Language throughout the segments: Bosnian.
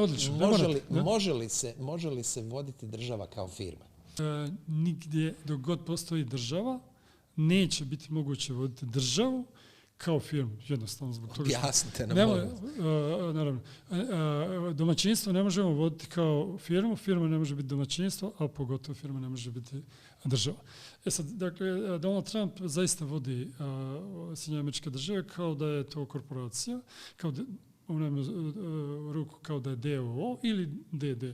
odlično. Može li se voditi država kao firma? Nigdje dok god postoji država neće biti moguće voditi državu kao firmu, jednostavno zbog toga. Objasnite nam, molim. Naravno, domaćinstvo ne možemo voditi kao firmu, firma ne može biti domaćinstvo, a pogotovo firma ne može biti država. Sad, dakle, Donald Trump zaista vodi Sjedinjene Američke Države kao da je to korporacija, kao da ona ima ruku kao da je DOO ili DD.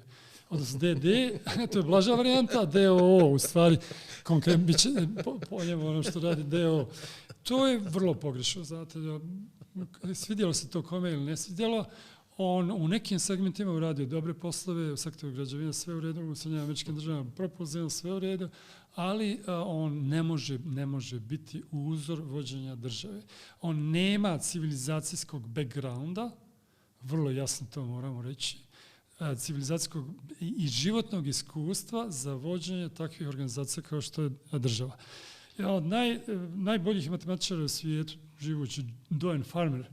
Odnosno DD, to je blaža varijanta, DOO u stvari, konkretno bit će po njemu ono što radi DOO. To je vrlo pogrešno, znate, svidjelo se to kome ili ne svidjelo. On u nekim segmentima uradio dobre poslove, u sektoru građevina sve u redu, u Sjedinjenim Američkim Državama propulzivno sve u redu, ali on ne može biti uzor vođenja države. On nema civilizacijskog backgrounda, vrlo jasno to moramo reći, civilizacijskog i životnog iskustva za vođenje takvih organizacija kao što je država. Jedan od najboljih matematičara u svijetu, živući Doane Farmer,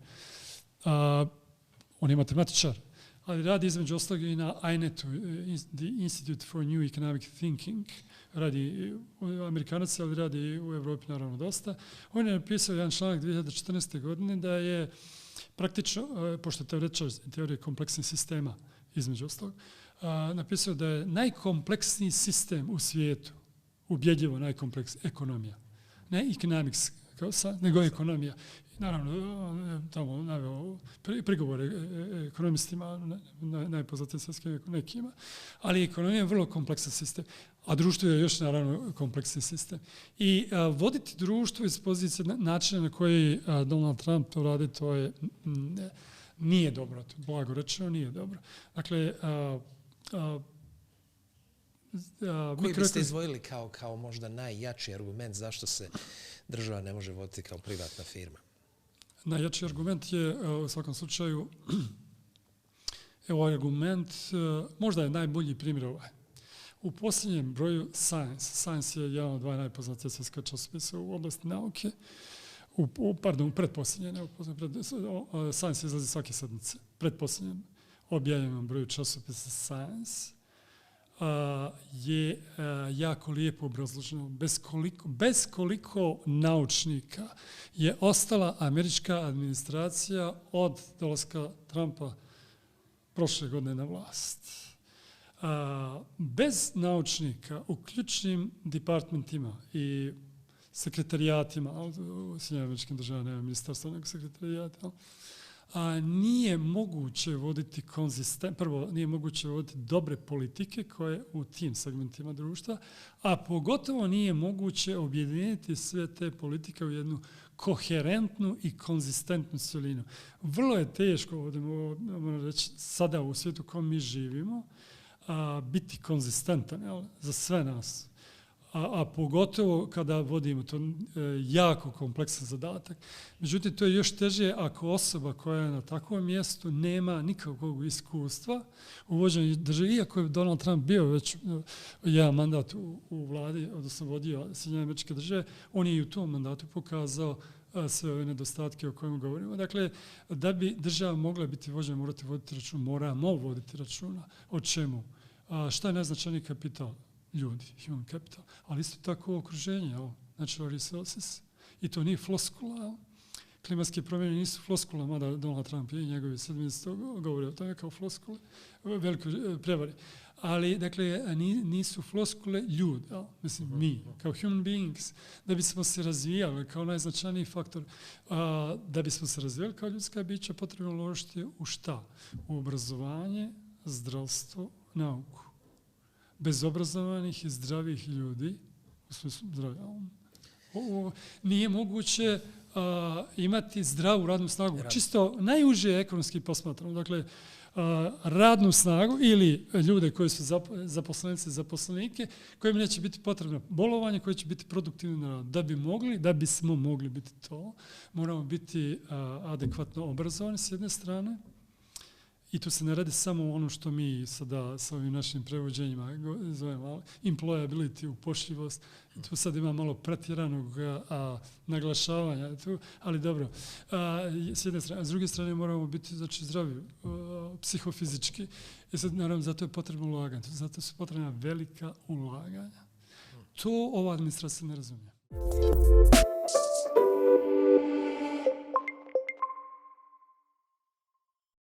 on je matematičar, ali radi između ostalog i na INET-u, The Institute for New Economic Thinking, radi Amerikanac, ali radi i u Evropi naravno dosta. On je napisao jedan članak 2014. godine da je praktično, pošto je teoretičar teorije kompleksnih sistema, između ostalog, napisao da je najkompleksniji sistem u svijetu, ubjedljivo najkompleksniji, ekonomija. Ne economics, nego ekonomija. Naravno, tamo naveo prigovore ekonomistima, najpoznatijim svjetskim nekima, ali ekonomija je vrlo kompleksan sistem, a društvo je još naravno kompleksni sistem. I voditi društvo iz pozicije načina na koji Donald Trump to radi, to je nije dobro, to blago rečeno nije dobro. Dakle, koji biste izdvojili kao možda najjači argument zašto se država ne može voditi kao privatna firma? Najjači argument je u svakom slučaju, evo argument, možda je najbolji primjer ovaj. U posljednjem broju Science je jedan od dva najpoznatija svjetska časopisa u oblasti nauke, u pretposljednjem, Science izlazi svake sedmice, pretposljednjem objavljenom broju časopisa Science je jako lijepo obrazloženo. Bez koliko naučnika je ostala američka administracija od dolaska Trumpa prošle godine na vlast. Bez naučnika u ključnim departmentima i sekretarijatima, u Sjedinjenim Američkim Državama nema ministarstva nego sekretarijata, nije moguće voditi prvo nije moguće voditi dobre politike koje u tim segmentima društva, a pogotovo nije moguće objediniti sve te politike u jednu koherentnu i konzistentnu cjelinu. Vrlo je teško, moram reći, sada u svijetu u kojem mi živimo, biti konzistentan za sve nas. A pogotovo kada vodimo to jako kompleksan zadatak. Međutim, to je još teže ako osoba koja je na takvom mjestu nema nikakvog iskustva u vođenju države. Iako je Donald Trump bio već jedan mandat u vladi, odnosno vodio Sjedinjene Američke Države, on je i u tom mandatu pokazao sve ove nedostatke o kojima govorimo. Dakle, da bi država mogla biti vođena, moramo voditi računa. O čemu? Šta je najznačajniji kapital? Ljudi, human capital, ali isto tako okruženje, natural resources. I to nije floskula. Klimatske promjene nisu floskula, mada Donald Trump i njegovi sedmice govore o tome kao floskule, velikoj prevari. Ali, dakle, nisu floskule ljudi, mislim mi, kao human beings, da bismo se razvijali kao najznačajniji faktor, da bismo se razvijali kao ljudska bića, potrebno uložiti u šta? U obrazovanje, zdravstvo, nauku. Bez obrazovanih i zdravih ljudi, u smislu zdravlja, nije moguće imati zdravu radnu snagu. Čisto najuže ekonomski posmatramo. Dakle, radnu snagu ili ljude koji su zaposlenici, zaposlenike, kojima neće biti potrebno bolovanje, koji će biti produktivni na radu. Da bismo mogli biti to, moramo biti adekvatno obrazovani s jedne strane I tu se ne radi samo ono što mi sada sa ovim našim prevođenjima zovemo employability, upošljivost. Tu sad ima malo pretjeranog naglašavanja. Ali dobro, s jedne strane. A s druge strane moramo biti znači, zdravi psihofizički. I sad naravno zato je potrebno ulaganje. Zato su potrebna velika ulaganja. To ova administracija ne razumije.